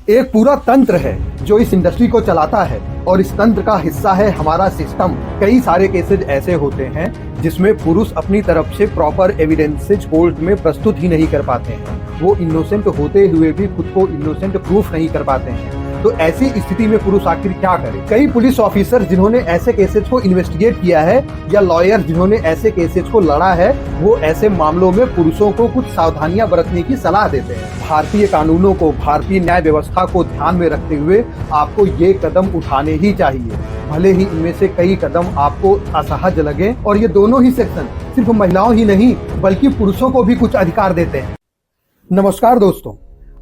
एक पूरा तंत्र है जो इस इंडस्ट्री को चलाता है और इस तंत्र का हिस्सा है हमारा सिस्टम। कई सारे केसेज ऐसे होते हैं जिसमें पुरुष अपनी तरफ से प्रॉपर एविडेंसेज कोर्ट में प्रस्तुत ही नहीं कर पाते हैं। वो इनोसेंट होते हुए भी खुद को इनोसेंट प्रूफ नहीं कर पाते हैं। तो ऐसी स्थिति में पुरुष आखिर क्या करे? कई पुलिस ऑफिसर जिन्होंने ऐसे केसेस को इन्वेस्टिगेट किया है या लॉयर जिन्होंने ऐसे केसेस को लड़ा है, वो ऐसे मामलों में पुरुषों को कुछ सावधानियां बरतने की सलाह देते हैं। भारतीय कानूनों को, भारतीय न्याय व्यवस्था को ध्यान में रखते हुए आपको ये कदम उठाने ही चाहिए। भले ही इनमें से कई कदम आपको असहज लगे, और ये दोनों ही सेक्शन सिर्फ महिलाओं ही नहीं बल्कि पुरुषों को भी कुछ अधिकार देते हैं। नमस्कार दोस्तों,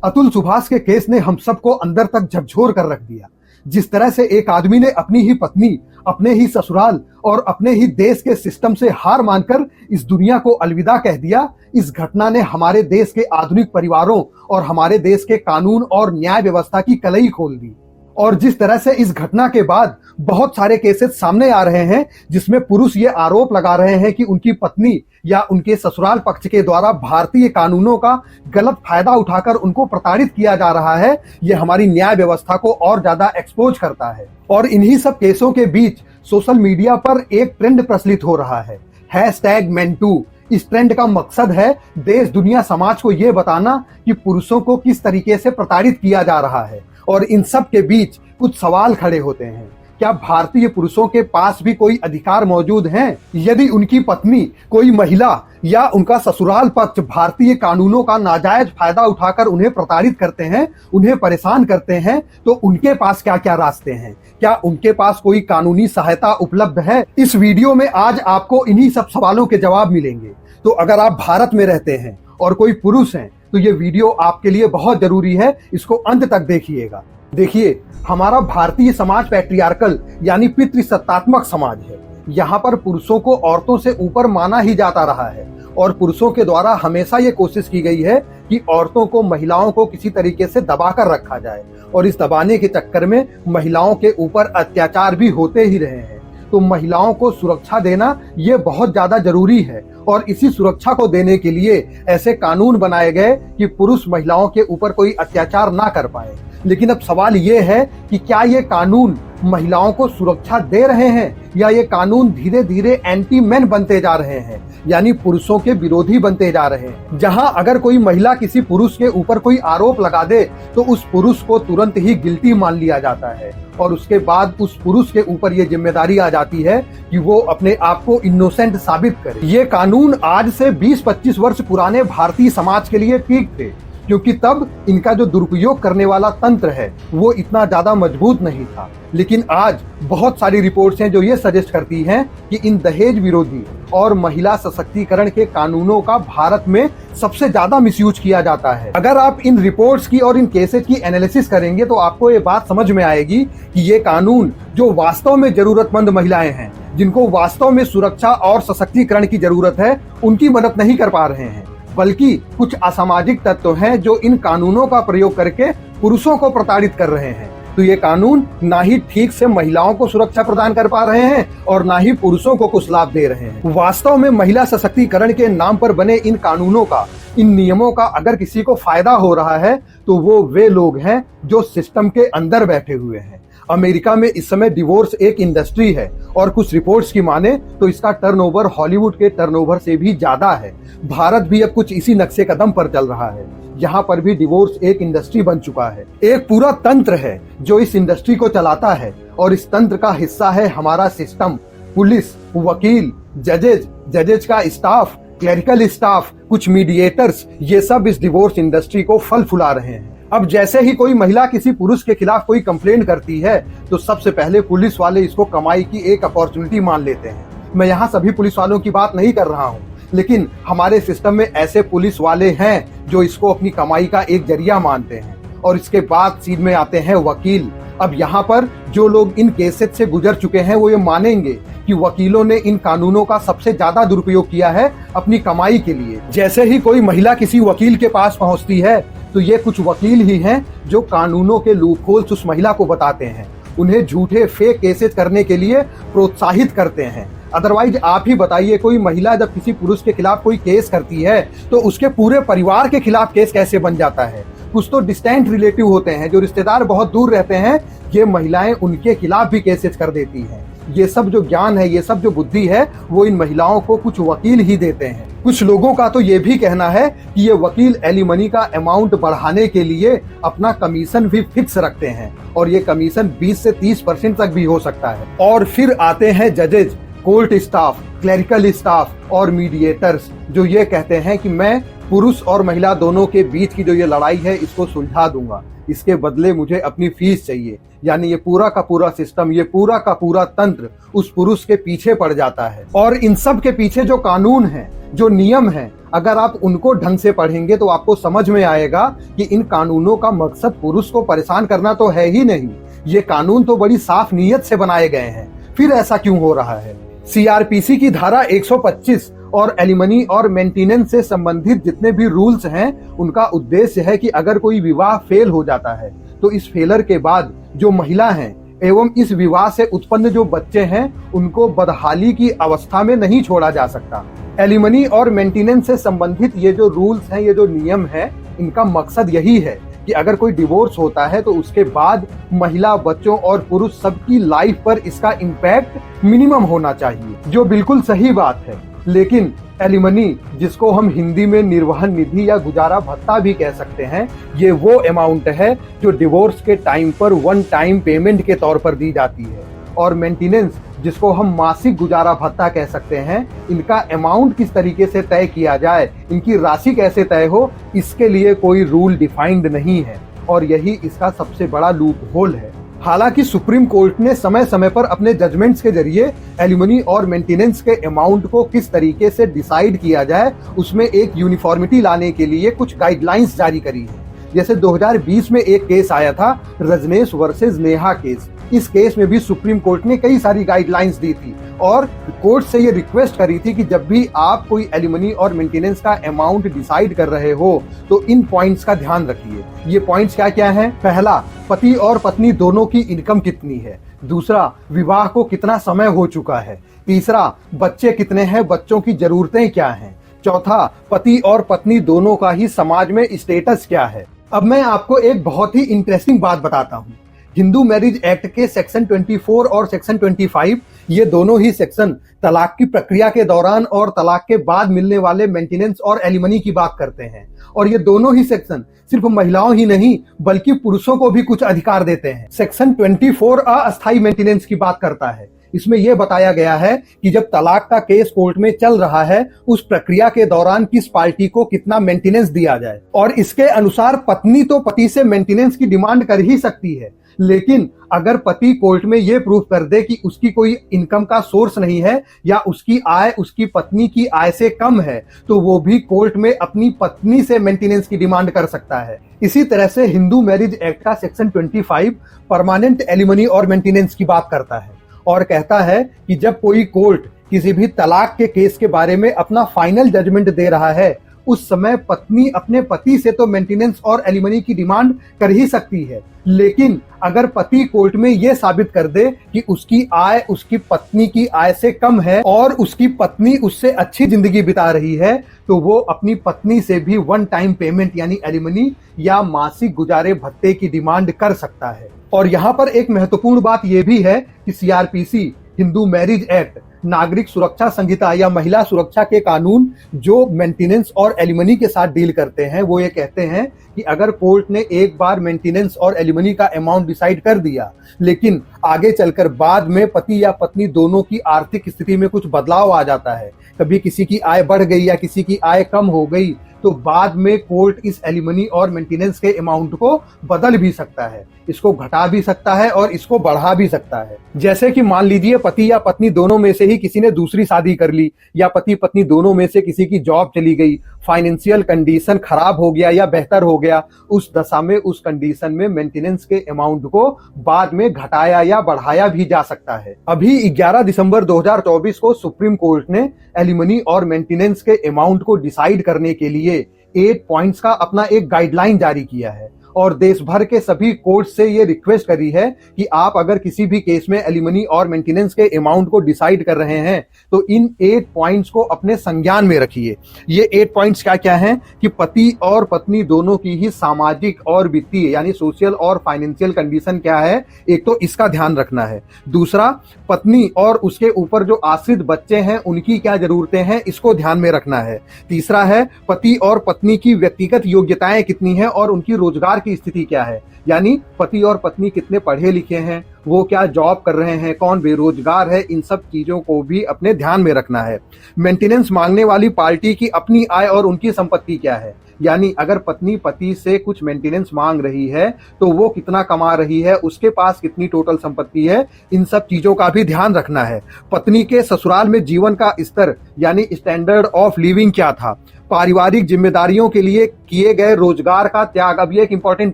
अतुल सुभाष के केस ने हम सबको अंदर तक झकझोर कर रख दिया। जिस तरह से एक आदमी ने अपनी ही पत्नी, अपने ही ससुराल और अपने ही देश के सिस्टम से हार मानकर इस दुनिया को अलविदा कह दिया, इस घटना ने हमारे देश के आधुनिक परिवारों और हमारे देश के कानून और न्याय व्यवस्था की कलई खोल दी। और जिस तरह से इस घटना के बाद बहुत सारे केसेस सामने आ रहे हैं जिसमें पुरुष ये आरोप लगा रहे हैं कि उनकी पत्नी या उनके ससुराल पक्ष के द्वारा भारतीय कानूनों का गलत फायदा उठाकर उनको प्रताड़ित किया जा रहा है, ये हमारी न्याय व्यवस्था को और ज्यादा एक्सपोज करता है। और इन्हीं सब केसों के बीच सोशल मीडिया पर एक ट्रेंड प्रचलित हो रहा है, #MenToo। इस ट्रेंड का मकसद है देश दुनिया समाज को ये बताना कि पुरुषों को किस तरीके से प्रताड़ित किया जा रहा है। और इन सब के बीच कुछ सवाल खड़े होते हैं। क्या भारतीय पुरुषों के पास भी कोई अधिकार मौजूद हैं? यदि उनकी पत्नी, कोई महिला या उनका ससुराल पक्ष भारतीय कानूनों का नाजायज फायदा उठाकर उन्हें प्रताड़ित करते हैं, उन्हें परेशान करते हैं, तो उनके पास क्या क्या रास्ते हैं? क्या उनके पास कोई कानूनी सहायता उपलब्ध है? इस वीडियो में आज आपको इन्हीं सब सवालों के जवाब मिलेंगे। तो अगर आप भारत में रहते हैं और कोई पुरुष हैं तो ये वीडियो आपके लिए बहुत जरूरी है, इसको अंत तक देखिएगा। देखिए, हमारा भारतीय समाज पैट्रियार्कल यानी पितृसत्तात्मक समाज है। यहाँ पर पुरुषों को औरतों से ऊपर माना ही जाता रहा है और पुरुषों के द्वारा हमेशा ये कोशिश की गई है कि औरतों को, महिलाओं को किसी तरीके से दबाकर रखा जाए, और इस दबाने के चक्कर में महिलाओं के ऊपर अत्याचार भी होते ही रहे हैं। तो महिलाओं को सुरक्षा देना ये बहुत ज्यादा जरूरी है, और इसी सुरक्षा को देने के लिए ऐसे कानून बनाए गए कि पुरुष महिलाओं के ऊपर कोई अत्याचार ना कर पाए। लेकिन अब सवाल ये है कि क्या ये कानून महिलाओं को सुरक्षा दे रहे हैं, या ये कानून धीरे धीरे एंटी मेन बनते जा रहे हैं, यानी पुरुषों के विरोधी बनते जा रहे हैं। जहां अगर कोई महिला किसी पुरुष के ऊपर कोई आरोप लगा दे तो उस पुरुष को तुरंत ही गिल्टी मान लिया जाता है, और उसके बाद उस पुरुष के ऊपर ये जिम्मेदारी आ जाती है कि वो अपने आप को इनोसेंट साबित करे। ये कानून आज से 20-25 वर्ष पुराने भारतीय समाज के लिए ठीक थे, क्योंकि तब इनका जो दुरुपयोग करने वाला तंत्र है वो इतना ज्यादा मजबूत नहीं था। लेकिन आज बहुत सारी रिपोर्ट्स हैं जो ये सजेस्ट करती हैं कि इन दहेज विरोधी और महिला सशक्तिकरण के कानूनों का भारत में सबसे ज्यादा मिसयूज किया जाता है। अगर आप इन रिपोर्ट्स की और इन केसेस की एनालिसिस करेंगे तो आपको ये बात समझ में आएगी कि ये कानून जो वास्तव में जरूरतमंद महिलाएं हैं, जिनको वास्तव में सुरक्षा और सशक्तिकरण की जरूरत है, उनकी मदद नहीं कर पा रहे हैं, बल्कि कुछ असामाजिक तत्व हैं जो इन कानूनों का प्रयोग करके पुरुषों को प्रताड़ित कर रहे हैं। तो ये कानून ना ही ठीक से महिलाओं को सुरक्षा प्रदान कर पा रहे हैं और ना ही पुरुषों को कुछ लाभ दे रहे हैं। वास्तव में महिला सशक्तिकरण के नाम पर बने इन कानूनों का, इन नियमों का अगर किसी को फायदा हो रहा है तो वो वे लोग हैं जो सिस्टम के अंदर बैठे हुए हैं। अमेरिका में इस समय डिवोर्स एक इंडस्ट्री है, और कुछ रिपोर्ट्स की माने तो इसका टर्नओवर हॉलीवुड के टर्नओवर से भी ज्यादा है। भारत भी अब कुछ इसी नक्शे कदम पर चल रहा है। यहाँ पर भी डिवोर्स एक इंडस्ट्री बन चुका है। एक पूरा तंत्र है जो इस इंडस्ट्री को चलाता है, और इस तंत्र का हिस्सा है हमारा सिस्टम। पुलिस, वकील, जजेज का स्टाफ, क्लरिकल स्टाफ, कुछ मीडिएटर्स, ये सब इस डिवोर्स इंडस्ट्री को फल फुला रहे हैं। अब जैसे ही कोई महिला किसी पुरुष के खिलाफ कोई कंप्लेंट करती है तो सबसे पहले पुलिस वाले इसको कमाई की एक अपॉर्चुनिटी मान लेते हैं। मैं यहाँ सभी पुलिस वालों की बात नहीं कर रहा हूँ, लेकिन हमारे सिस्टम में ऐसे पुलिस वाले हैं जो इसको अपनी कमाई का एक जरिया मानते हैं। और इसके बाद सीध में आते हैं वकील। अब यहाँ पर जो लोग इन केसेस से गुजर चुके हैं वो ये मानेंगे कि वकीलों ने इन कानूनों का सबसे ज्यादा दुरुपयोग किया है अपनी कमाई के लिए। जैसे ही कोई महिला किसी वकील के पास पहुंचती है तो ये कुछ वकील ही हैं जो कानूनों के लूपहोल्स उस महिला को बताते हैं, उन्हें झूठे फेक केसेस करने के लिए प्रोत्साहित करते हैं। अदरवाइज आप ही बताइए, कोई महिला जब किसी पुरुष के खिलाफ कोई केस करती है तो उसके पूरे परिवार के खिलाफ केस कैसे बन जाता है? कुछ तो डिस्टेंट रिलेटिव होते हैं, जो रिश्तेदार बहुत दूर रहते हैं, ये महिलाएं उनके खिलाफ भी केसेस कर देती हैं। ये सब जो ज्ञान है, ये सब जो बुद्धि है, वो इन महिलाओं को कुछ वकील ही देते हैं। कुछ लोगों का तो ये भी कहना है कि ये वकील एलिमनी का अमाउंट बढ़ाने के लिए अपना कमीशन भी फिक्स रखते हैं, और ये कमीशन 20 से 30% तक भी हो सकता है। और फिर आते हैं जजेज, कोर्ट स्टाफ, क्लरिकल स्टाफ और मीडिएटर्स, जो ये कहते हैं कि मैं पुरुष और महिला दोनों के बीच की जो ये लड़ाई है, इसको सुलझा दूंगा, इसके बदले मुझे अपनी फीस चाहिए। यानी ये पूरा का पूरा सिस्टम, ये पूरा का पूरा तंत्र उस पुरुष के पीछे पड़ जाता है। और इन सब के पीछे जो कानून है, जो नियम है, अगर आप उनको ढंग से पढ़ेंगे तो आपको समझ में आएगा कि इन कानूनों का मकसद पुरुष को परेशान करना तो है ही नहीं। ये कानून तो बड़ी साफ नीयत से बनाए गए हैं, फिर ऐसा क्यों हो रहा है? सीआरपीसी की धारा 125 और एलिमनी और मेंटेनेंस से संबंधित जितने भी रूल्स हैं, उनका उद्देश्य है कि अगर कोई विवाह फेल हो जाता है तो इस फेलर के बाद जो महिला हैं एवं इस विवाह से उत्पन्न जो बच्चे हैं, उनको बदहाली की अवस्था में नहीं छोड़ा जा सकता। एलिमनी और मेंटेनेंस से संबंधित ये जो रूल्स हैं, ये जो नियम है, इनका मकसद यही है कि अगर कोई डिवोर्स होता है तो उसके बाद महिला, बच्चों और पुरुष सबकी लाइफ पर इसका इम्पैक्ट मिनिमम होना चाहिए, जो बिल्कुल सही बात है। लेकिन एलिमनी, जिसको हम हिंदी में निर्वहन निधि या गुजारा भत्ता भी कह सकते हैं, ये वो अमाउंट है जो डिवोर्स के टाइम पर वन टाइम पेमेंट के तौर पर दी जाती है। और मेंटेनेंस, जिसको हम मासिक गुजारा भत्ता कह सकते हैं, इनका अमाउंट किस तरीके से तय किया जाए, इनकी राशि कैसे तय हो, इसके लिए कोई रूल डिफाइंड नहीं है, और यही इसका सबसे बड़ा लूप होल है। हालांकि सुप्रीम कोर्ट ने समय समय पर अपने जजमेंट्स के जरिए एलिमनी और मेंटेनेंस के अमाउंट को किस तरीके से डिसाइड किया जाए, उसमें एक यूनिफॉर्मिटी लाने के लिए कुछ गाइडलाइंस जारी करी है। जैसे 2020 में एक केस आया था, रजनेश वर्सेस नेहा केस। इस केस में भी सुप्रीम कोर्ट ने कई सारी गाइडलाइंस दी थी और कोर्ट से ये रिक्वेस्ट करी थी कि जब भी आप कोई एलिमनी और मेंटेनेंस का अमाउंट डिसाइड कर रहे हो तो इन पॉइंट्स का ध्यान रखिए। ये पॉइंट्स क्या क्या हैं? पहला, पति और पत्नी दोनों की इनकम कितनी है। दूसरा, विवाह को कितना समय हो चुका है। तीसरा, बच्चे कितने हैं, बच्चों की जरूरतें क्या हैं। चौथा, पति और पत्नी दोनों का ही समाज में स्टेटस क्या है। अब मैं आपको एक बहुत ही इंटरेस्टिंग बात बताता हूँ। हिंदू मैरिज एक्ट के सेक्शन 24 और सेक्शन 25, ये दोनों ही सेक्शन तलाक की प्रक्रिया के दौरान और तलाक के बाद मिलने वाले मेंटेनेंस और एलिमनी की बात करते हैं। और ये दोनों ही सेक्शन सिर्फ महिलाओं ही नहीं बल्कि पुरुषों को भी कुछ अधिकार देते हैं। सेक्शन 24 अस्थायी मेंटेनेंस की बात करता है। इसमें यह बताया गया है कि जब तलाक का केस कोर्ट में चल रहा है, उस प्रक्रिया के दौरान किस पार्टी को कितना मेंटेनेंस दिया जाए। और इसके अनुसार पत्नी तो पति से मेंटेनेंस की डिमांड कर ही सकती है, लेकिन अगर पति कोर्ट में ये प्रूफ कर दे कि उसकी कोई इनकम का सोर्स नहीं है या उसकी आय उसकी पत्नी की आय से कम है, तो वो भी कोर्ट में अपनी पत्नी से मेंटेनेंस की डिमांड कर सकता है। इसी तरह से हिंदू मैरिज एक्ट का सेक्शन 25 परमानेंट एलिमनी और मेंटेनेंस की बात करता है और कहता है कि जब कोई कोर्ट किसी भी तलाक के केस के बारे में अपना फाइनल जजमेंट दे रहा है, उस समय पत्नी अपने पति से तो मेंटेनेंस और एलिमनी की डिमांड कर ही सकती है, लेकिन अगर पति कोर्ट में यह साबित कर दे कि उसकी आय उसकी पत्नी की आय से कम है और उसकी पत्नी उससे अच्छी जिंदगी बिता रही है, तो वो अपनी पत्नी से भी वन टाइम पेमेंट यानी एलिमनी या मासिक गुजारे भत्ते की डिमांड कर सकता है। और यहाँ पर एक महत्वपूर्ण बात यह भी है कि सीआरपीसी, हिंदू मैरिज एक्ट, नागरिक सुरक्षा संहिता या महिला सुरक्षा के कानून जो मेंटेनेंस और एलिमनी के साथ डील करते हैं, वो ये कहते हैं कि अगर कोर्ट ने एक बार मेंटेनेंस और एलिमनी का अमाउंट डिसाइड कर दिया, लेकिन आगे चलकर बाद में पति या पत्नी दोनों की आर्थिक स्थिति में कुछ बदलाव आ जाता है, कभी किसी की आय बढ़ गई या किसी की आय कम हो गई, तो बाद में कोर्ट इस एलिमनी और मेंटेनेंस के अमाउंट को बदल भी सकता है, इसको घटा भी सकता है और इसको बढ़ा भी सकता है। जैसे कि मान लीजिए पति या पत्नी दोनों में से ही किसी ने दूसरी शादी कर ली, या पति पत्नी दोनों में से किसी की जॉब चली गई, फाइनेंशियल कंडीशन खराब हो गया या बेहतर हो गया, उस दशा में उस कंडीशन में मेंटेनेंस के अमाउंट को बाद में घटाया या बढ़ाया भी जा सकता है। अभी 11 दिसंबर 2024 को सुप्रीम कोर्ट ने एलिमनी और मेंटेनेंस के अमाउंट को डिसाइड करने के लिए 8 पॉइंट्स का अपना एक गाइडलाइन जारी किया है और देश भर के सभी कोर्ट से ये रिक्वेस्ट करी है कि आप अगर किसी भी केस में एलिमनी और मेंटेनेंस के अमाउंट को डिसाइड कर रहे हैं तो इन 8 पॉइंट्स को अपने संज्ञान में रखिए। ये 8 पॉइंट्स क्या क्या हैं कि पति और पत्नी दोनों की ही सामाजिक और वित्तीय यानी सोशल और फाइनेंशियल कंडीशन क्या है, एक तो इसका ध्यान रखना है। दूसरा, पत्नी और उसके ऊपर जो आश्रित बच्चे हैं उनकी क्या जरूरतें हैं, इसको ध्यान में रखना है। तीसरा है पति और पत्नी की व्यक्तिगत योग्यताएं कितनी हैं और उनकी रोजगार की स्थिति क्या है, यानी पति और पत्नी कितने पढ़े लिखे हैं, वो क्या जॉब कर रहे हैं, कौन बेरोजगार है, इन सब चीजों को भी अपने ध्यान में रखना है। मेंटेनेंस मांगने वाली पार्टी की अपनी आय और उनकी संपत्ति क्या है, यानी अगर पत्नी पति से कुछ मेंटेनेंस मांग रही है तो वो कितना कमा रही है, उसके पास कितनी टोटल संपत्ति है, इन सब चीजों का भी ध्यान रखना है। पत्नी के ससुराल में जीवन का स्तर यानी स्टैंडर्ड ऑफ लिविंग क्या था, पारिवारिक जिम्मेदारियों के लिए किए गए रोजगार का त्याग। अब ये एक इंपॉर्टेंट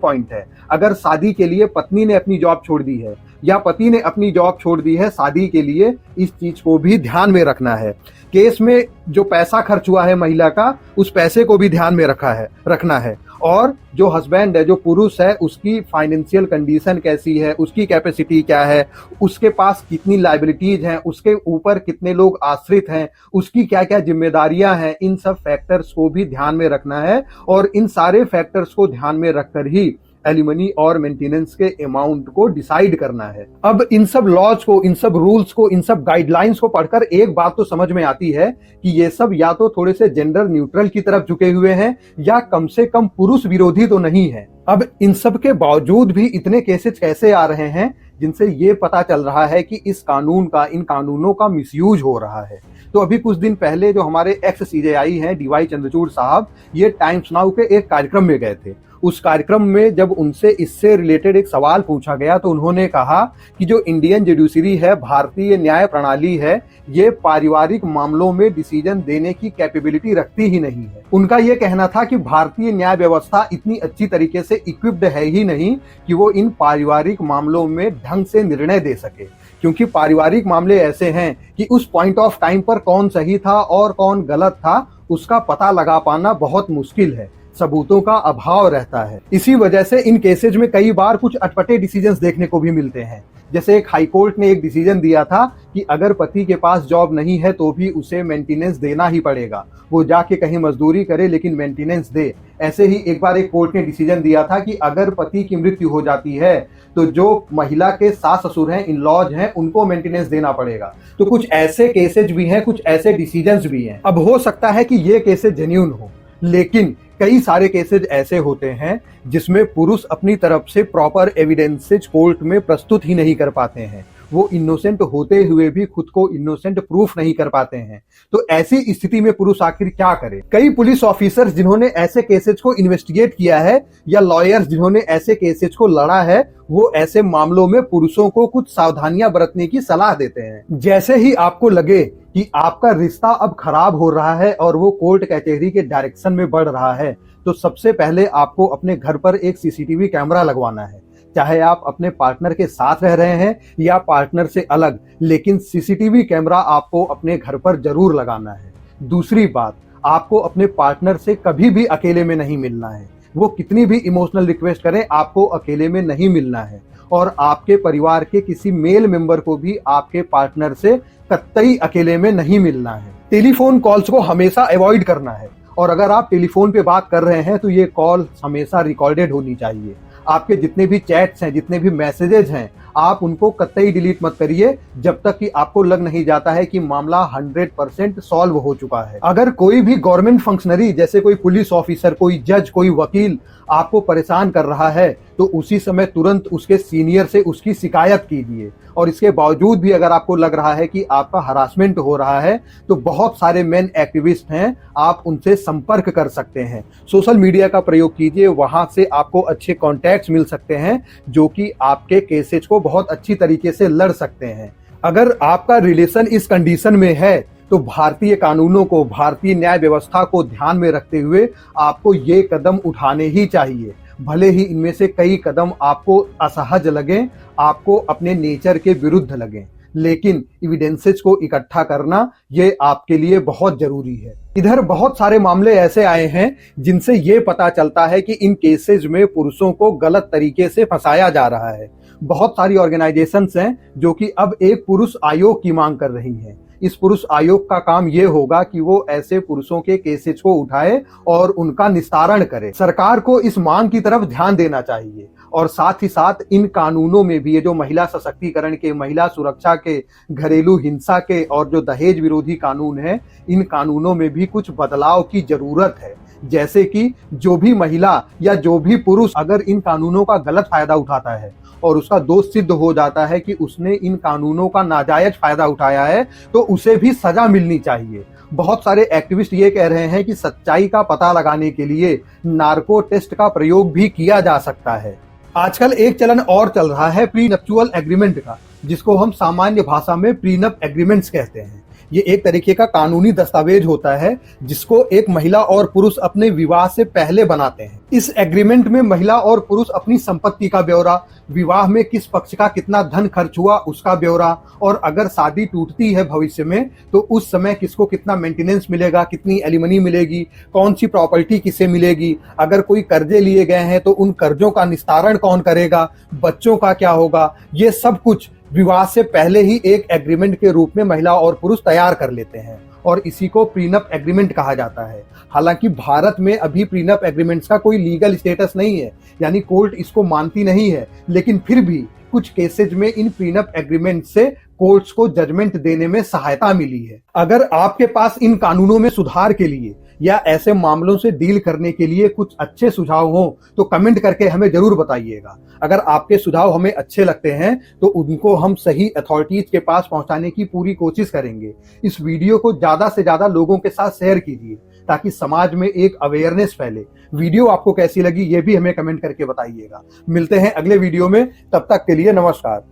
पॉइंट है, अगर शादी के लिए पत्नी ने अपनी जॉब छोड़ दी है या पति ने अपनी जॉब छोड़ दी है शादी के लिए, इस चीज को भी ध्यान में रखना है। केस में जो पैसा खर्च हुआ है महिला का, उस पैसे को भी ध्यान में रखना है। और जो हस्बैंड है, जो पुरुष है, उसकी फाइनेंशियल कंडीशन कैसी है, उसकी कैपेसिटी क्या है, उसके पास कितनी लायबिलिटीज हैं, उसके ऊपर कितने लोग आश्रित हैं, उसकी क्या क्या जिम्मेदारियां हैं, इन सब फैक्टर्स को भी ध्यान में रखना है। और इन सारे फैक्टर्स को ध्यान में रखकर ही एलिमनी और मेंटेनेंस के अमाउंट को डिसाइड करना है। अब इन सब लॉज को, इन सब रूल्स को, इन सब गाइडलाइंस को पढ़कर एक बात तो समझ में आती है कि ये सब या तो थोड़े से जेंडर न्यूट्रल की तरफ झुके हुए हैं या कम से कम पुरुष विरोधी तो नहीं है। अब इन सब के बावजूद भी इतने केसेस कैसे आ रहे हैं जिनसे ये पता चल रहा है कि इस कानून का, इन कानूनों का मिसयूज हो रहा है। तो अभी कुछ दिन पहले जो हमारे एक्स सीजेआई हैं DY चंद्रचूड़ साहब, ये टाइम्स नाउ के एक कार्यक्रम में गए थे। उस कार्यक्रम में जब उनसे इससे रिलेटेड एक सवाल पूछा गया तो उन्होंने कहा कि जो इंडियन जुडिशरी है, भारतीय न्याय प्रणाली है, ये पारिवारिक मामलों में डिसीजन देने की कैपेबिलिटी रखती ही नहीं है। उनका ये कहना था कि भारतीय न्याय व्यवस्था इतनी अच्छी तरीके से इक्विप्ड है ही नहीं कि वो इन पारिवारिक मामलों में ढंग से निर्णय दे सके, क्योंकि पारिवारिक मामले ऐसे हैं कि उस पॉइंट ऑफ टाइम पर कौन सही था और कौन गलत था, उसका पता लगा पाना बहुत मुश्किल है, सबूतों का अभाव रहता है। इसी वजह से इन केसेज में कई बार कुछ अटपटे डिसीजंस देखने को भी मिलते हैं। जैसे एक हाई कोर्ट ने एक डिसीजन दिया था कि अगर पति के पास जॉब नहीं है तो भी उसे मेंटेनेंस देना ही पड़ेगा, वो जाके कहीं मजदूरी करे लेकिन मेंटेनेंस दे। ऐसे ही एक बार एक कोर्ट ने डिसीजन दिया था कि अगर पति की मृत्यु हो जाती है तो जो महिला के सास ससुर हैं, इन लॉज हैं, उनको मेंटेनेंस देना पड़ेगा। तो कुछ ऐसे केसेज भी हैं, कुछ ऐसे डिसीजंस भी हैं। अब हो सकता है कि ये केसेज जेन्युइन हो, लेकिन कई सारे केसेज ऐसे होते हैं जिसमें पुरुष अपनी तरफ से प्रॉपर एविडेंसेज कोर्ट में प्रस्तुत ही नहीं कर पाते हैं। वो इनोसेंट होते हुए भी खुद को इनोसेंट प्रूफ नहीं कर पाते हैं। तो ऐसी स्थिति में पुरुष आखिर क्या करे? कई पुलिस ऑफिसर्स जिन्होंने ऐसे केसेज को इन्वेस्टिगेट किया है या लॉयर्स जिन्होंने ऐसे केसेज को लड़ा है, वो ऐसे मामलों में पुरुषों को कुछ सावधानियां बरतने की सलाह देते हैं। जैसे ही आपको लगे कि आपका रिश्ता अब खराब हो रहा है और वो कोर्ट कचहरी के डायरेक्शन में बढ़ रहा है, तो सबसे पहले आपको अपने घर पर एक सीसीटीवी कैमरा लगवाना है। चाहे आप अपने पार्टनर के साथ रह रहे हैं या पार्टनर से अलग, लेकिन सीसीटीवी कैमरा आपको अपने घर पर जरूर लगाना है। दूसरी बात, आपको अपने पार्टनर से कभी भी अकेले में नहीं मिलना है। वो कितनी भी इमोशनल रिक्वेस्ट करें, आपको अकेले में नहीं मिलना है। और आपके परिवार के किसी मेल मेंबर को भी आपके पार्टनर से कतई अकेले में नहीं मिलना है। टेलीफोन कॉल्स को हमेशा अवॉइड करना है, और अगर आप टेलीफोन पे बात कर रहे हैं तो ये कॉल हमेशा रिकॉर्डेड होनी चाहिए। आपके जितने भी चैट्स हैं, जितने भी मैसेजेस हैं, आप उनको कतई डिलीट मत करिए जब तक कि आपको लग नहीं जाता है कि मामला 100% सॉल्व हो चुका है। अगर कोई भी गवर्नमेंट फंक्शनरी जैसे कोई पुलिस ऑफिसर, कोई जज, कोई वकील आपको परेशान कर रहा है तो उसी समय तुरंत उसके सीनियर से उसकी शिकायत कीजिए। और इसके बावजूद भी अगर आपको लग रहा है कि आपका हरासमेंट हो रहा है तो बहुत सारे मेन एक्टिविस्ट हैं, आप उनसे संपर्क कर सकते हैं। सोशल मीडिया का प्रयोग कीजिए, वहां से आपको अच्छे कॉन्टैक्ट्स मिल सकते हैं जो कि आपके केसेज को बहुत अच्छी तरीके से लड़ सकते हैं। अगर आपका रिलेशन इस कंडीशन में है तो भारतीय कानूनों को, भारतीय न्याय व्यवस्था को ध्यान में रखते हुए आपको ये कदम उठाने ही चाहिए। भले ही इनमें से कई कदम आपको असहज लगें, आपको अपने नेचर के विरुद्ध लगें, लेकिन एविडेंसेस को इकट्ठा करना ये आपके लिए बहुत जरूरी है। इधर बहुत सारे मामले ऐसे आए हैं जिनसे ये पता चलता है कि इन केसेज में पुरुषों को गलत तरीके से फंसाया जा रहा है। बहुत सारी ऑर्गेनाइजेशंस हैं जो कि अब एक पुरुष आयोग की मांग कर रही हैं। इस पुरुष आयोग का काम ये होगा कि वो ऐसे पुरुषों के केसेज को उठाए और उनका निस्तारण करे। सरकार को इस मांग की तरफ ध्यान देना चाहिए और साथ ही साथ इन कानूनों में भी ये जो महिला सशक्तिकरण के, महिला सुरक्षा के, घरेलू हिंसा के और जो दहेज विरोधी कानून है, इन कानूनों में भी कुछ बदलाव की जरूरत है। जैसे कि जो भी महिला या जो भी पुरुष अगर इन कानूनों का गलत फायदा उठाता है और उसका दोष सिद्ध हो जाता है कि उसने इन कानूनों का नाजायज फायदा उठाया है, तो उसे भी सजा मिलनी चाहिए। बहुत सारे एक्टिविस्ट ये कह रहे हैं कि सच्चाई का पता लगाने के लिए नार्को टेस्ट का प्रयोग भी किया जा सकता है। आजकल एक चलन और चल रहा है प्रीनप्चुअल एग्रीमेंट का, जिसको हम सामान्य भाषा में प्रीनप एग्रीमेंट्स कहते हैं। ये एक तरीके का कानूनी दस्तावेज होता है जिसको एक महिला और पुरुष अपने विवाह से पहले बनाते हैं। इस एग्रीमेंट में महिला और पुरुष अपनी संपत्ति का ब्यौरा, विवाह में किस पक्ष का कितना धन खर्च हुआ उसका ब्यौरा, और अगर शादी टूटती है भविष्य में तो उस समय किसको कितना मेंटेनेंस मिलेगा, कितनी एलिमनी मिलेगी, कौन सी प्रॉपर्टी किसे मिलेगी, अगर कोई कर्जे लिए गए हैं तो उन कर्जों का निस्तारण कौन करेगा, बच्चों का क्या होगा, ये सब कुछ विवाह से पहले ही एक एग्रीमेंट के रूप में महिला और पुरुष तैयार कर लेते हैं और इसी को प्रीनप एग्रीमेंट कहा जाता है। हालांकि भारत में अभी प्रीनप एग्रीमेंट्स का कोई लीगल स्टेटस नहीं है, यानी कोर्ट इसको मानती नहीं है, लेकिन फिर भी कुछ केसेज में इन प्रीनप एग्रीमेंट से कोर्ट्स को जजमेंट देने में सहायता मिली है। अगर आपके पास इन कानूनों में सुधार के लिए या ऐसे मामलों से डील करने के लिए कुछ अच्छे सुझाव हों तो कमेंट करके हमें जरूर बताइएगा। अगर आपके सुझाव हमें अच्छे लगते हैं तो उनको हम सही अथॉरिटीज के पास पहुंचाने की पूरी कोशिश करेंगे। इस वीडियो को ज्यादा से ज्यादा लोगों के साथ शेयर कीजिए ताकि समाज में एक अवेयरनेस फैले। वीडियो आपको कैसी लगी ये भी हमें कमेंट करके बताइएगा। मिलते हैं अगले वीडियो में, तब तक के लिए नमस्कार।